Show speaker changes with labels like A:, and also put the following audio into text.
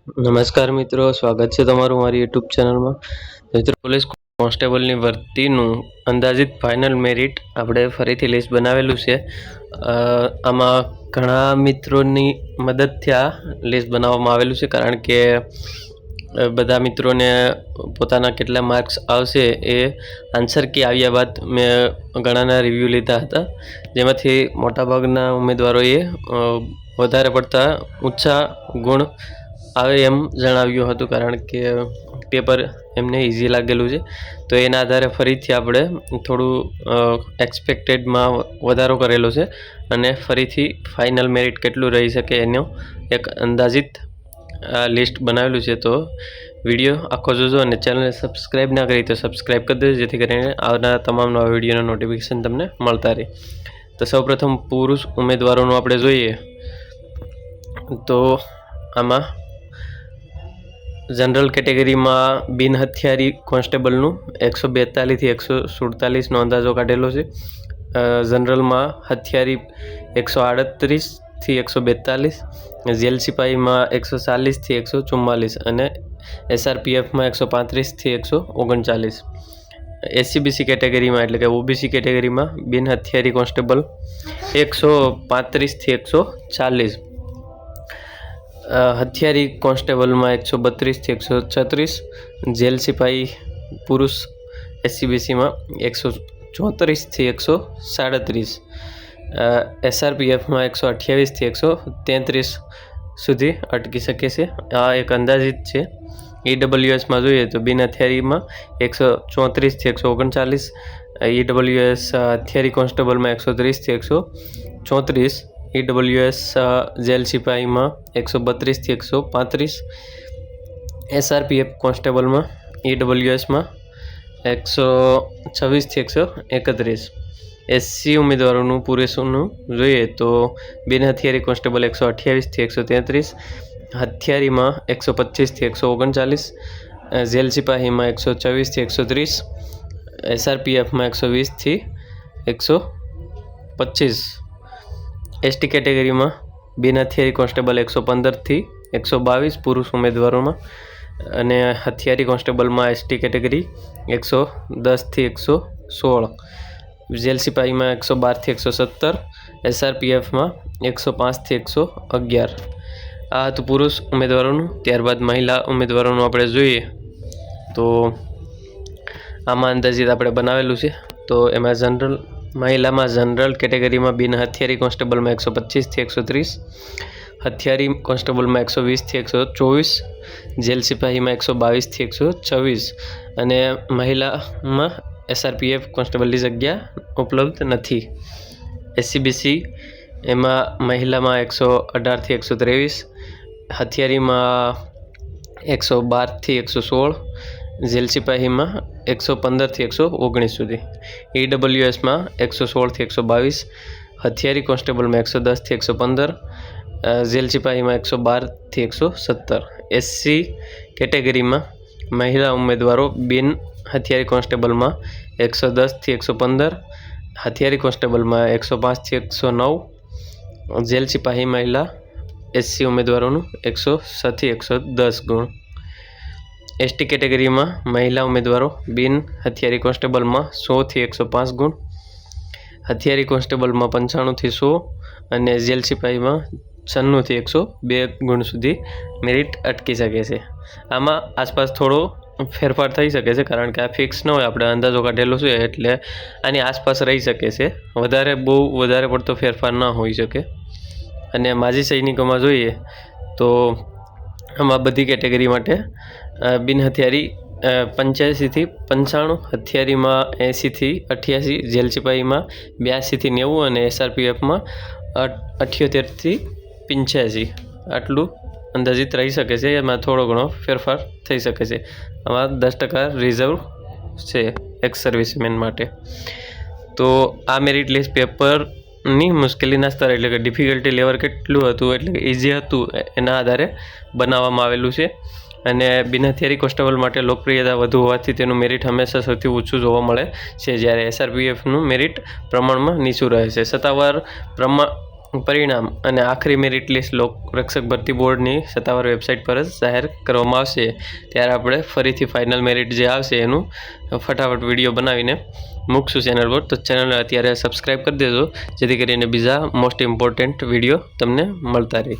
A: નમસ્કાર મિત્રો, સ્વાગત છે તમારું મારી યુટ્યુબ ચેનલમાં. મિત્રો, પોલીસ કોન્સ્ટેબલની ભરતીનું અંદાજિત ફાઇનલ મેરિટ આપણે ફરીથી લિસ્ટ બનાવેલું છે. આમાં ઘણા મિત્રોની મદદથી આ લિસ્ટ બનાવવામાં આવેલું છે, કારણ કે બધા મિત્રોને પોતાના કેટલા માર્ક્સ આવશે એ આન્સર કી આવ્યા બાદ મેં ઘણાના રિવ્યૂ લીધા હતા, જેમાંથી મોટાભાગના ઉમેદવારોએ વધારે પડતા ઊંચા ગુણ આવે એમ જણાવ્યું હતું, કારણ કે પેપર એમને ઇઝી લાગેલું છે. તો એના આધારે ફરીથી આપણે થોડું એક્સપેક્ટેડમાં વધારો કરેલો છે અને ફરીથી ફાઇનલ મેરિટ કેટલું રહી શકે એનો એક અંદાજિત લિસ્ટ બનાવેલું છે. તો વિડીયો આખો જોજો અને ચેનલને સબસ્ક્રાઈબ ના કરી તો સબસ્ક્રાઈબ કરી દેજો, જેથી કરીને આવનારા તમામ નવા વિડીયોના નોટિફિકેશન તમને મળતા રહે. તો સૌપ્રથમ પુરુષ ઉમેદવારોનું આપણે જોઈએ તો આમાં જનરલ કેટેગરીમાં બિન હથિયારી કોન્સ્ટેબલનું 142થી 147નો અંદાજો કાઢેલો છે. જનરલમાં હથિયારી 138થી 142, જેલ સિપાહીમાં 140થી 144 અને SRPFમાં 135થી 139. SCBC કેટેગરીમાં એટલે કે OBC કેટેગરીમાં બિન હથિયારી કોન્સ્ટેબલ 135થી 140, હથિયારી કોન્સ્ટેબલમાં 132થી 136, જેલ સિપાહી પુરુષ SCBCમાં 134થી 137, SRPFમાં 128થી 133 સુધી અટકી શકે છે. આ એક અંદાજિત છે. EWSમાં જોઈએ તો બિન હથિયારીમાં 134થી 139, EWS હથિયારી કોન્સ્ટેબલમાં 130થી 134, EWS જેલ સિપાહીમાં 132થી 135, SRPF કોન્સ્ટેબલમાં EWSમાં 126થી 131. SC ઉમેદવારોનું પુરુષોનું જોઈએ તો બિન હથિયારી કોન્સ્ટેબલ 128થી 133, હથિયારીમાં 125થી 139, જેલ સિપાહીમાં 124થી 130, SRPFમાં 120થી 125. ST કેટેગરીમાં બિન હથિયારી કોન્સ્ટેબલ 115થી 122 પુરુષ ઉમેદવારોમાં, અને હથિયારી કોન્સ્ટેબલમાં ST કેટેગરી 110થી 116, જેલ સિપાહીમાં 112થી 117, SRPFમાં 105થી 111. આ હતું પુરુષ ઉમેદવારોનું. ત્યારબાદ મહિલા ઉમેદવારોનું આપણે જોઈએ તો આમાં અંદાજિત આપણે બનાવેલું છે. તો એમાં મહિલામાં જનરલ કેટેગરીમાં બિન હથિયારી કોન્સ્ટેબલમાં 125થી 130, હથિયારી કોન્સ્ટેબલમાં 120થી 124, જેલ સિપાહીમાં 122થી 126, અને મહિલામાં SRPF કોન્સ્ટેબલની જગ્યા ઉપલબ્ધ નથી. SCBC એમાં મહિલામાં 118થી 123, હથિયારીમાં 112થી 116, જેલ સિપાહીમાં 115થી 119 સુધી, EWSમાં 116થી 122, હથિયારી કોન્સ્ટેબલમાં 110થી 115, જેલ સિપાહીમાં 112થી 117. SC કેટેગરીમાં મહિલા ઉમેદવારો બિન હથિયારી કોન્સ્ટેબલમાં 110થી 115, હથિયારી કોન્સ્ટેબલમાં 105થી 109, જેલ સિપાહી મહિલા SC ઉમેદવારોનું 106થી 110 ગુણ. ST કેટેગરીમાં મહિલા ઉમેદવારો બિન હથિયારી કોન્સ્ટેબલમાં 100થી 105 ગુણ, હથિયારી કોન્સ્ટેબલમાં 95થી 100, અને જેલ સિપાહીમાં 96થી 102 ગુણ સુધી મેરિટ અટકી શકે છે. આમાં આસપાસ થોડો ફેરફાર થઈ શકે છે, કારણ કે આ ફિક્સ ન હોય, આપણે અંદાજો કાઢેલો છે એટલે આની આસપાસ રહી શકે છે. બહુ વધારે પડતો ફેરફાર ન હોઈ શકે. અને માજી સૈનિકોમાં જોઈએ તો આમાં બધી કેટેગરી માટે બિન હથિયારી 85થી 95, હથિયારીમાં 80થી 88, જેલ સિપાહીમાં 82થી 90, અને SRPFમાં 78થી 85. આટલું અંદાજિત રહી શકે છે. એમાં થોડો ઘણો ફેરફાર થઈ શકે છે. આમાં 10% રિઝર્વ છે એક્સ સર્વિસમેન માટે. તો આ મેરિટ લિસ્ટ પેપરની મુશ્કેલીના સ્તર એટલે કે ડિફિકલ્ટી લેવલ કેટલું હતું એટલે કે ઇઝી હતું એના આધારે બનાવવામાં આવેલું છે. અને બિન હથિયારી કોન્સ્ટેબલ માટે લોકપ્રિયતા વધુ હોવાથી તેનું મેરિટ હંમેશા સૌથી ઓછું જોવા મળે છે, જ્યારે SRPFનું મેરિટ પ્રમાણમાં નીચું રહે છે. સત્તાવાર પરિણામ અને આખરી મેરિટ લિસ્ટ લોકરક્ષક ભરતી બોર્ડની સત્તાવાર વેબસાઇટ પર જ જાહેર કરવામાં આવશે. ત્યારે આપણે ફરીથી ફાઇનલ મેરિટ જે આવશે એનું ફટાફટ વિડીયો બનાવીને મૂકશું ચેનલ પર. તો ચેનલને અત્યારે સબસ્ક્રાઈબ કરી દેજો, જેથી કરીને બીજા મોસ્ટ ઇમ્પોર્ટન્ટ વિડીયો તમને મળતા રહે.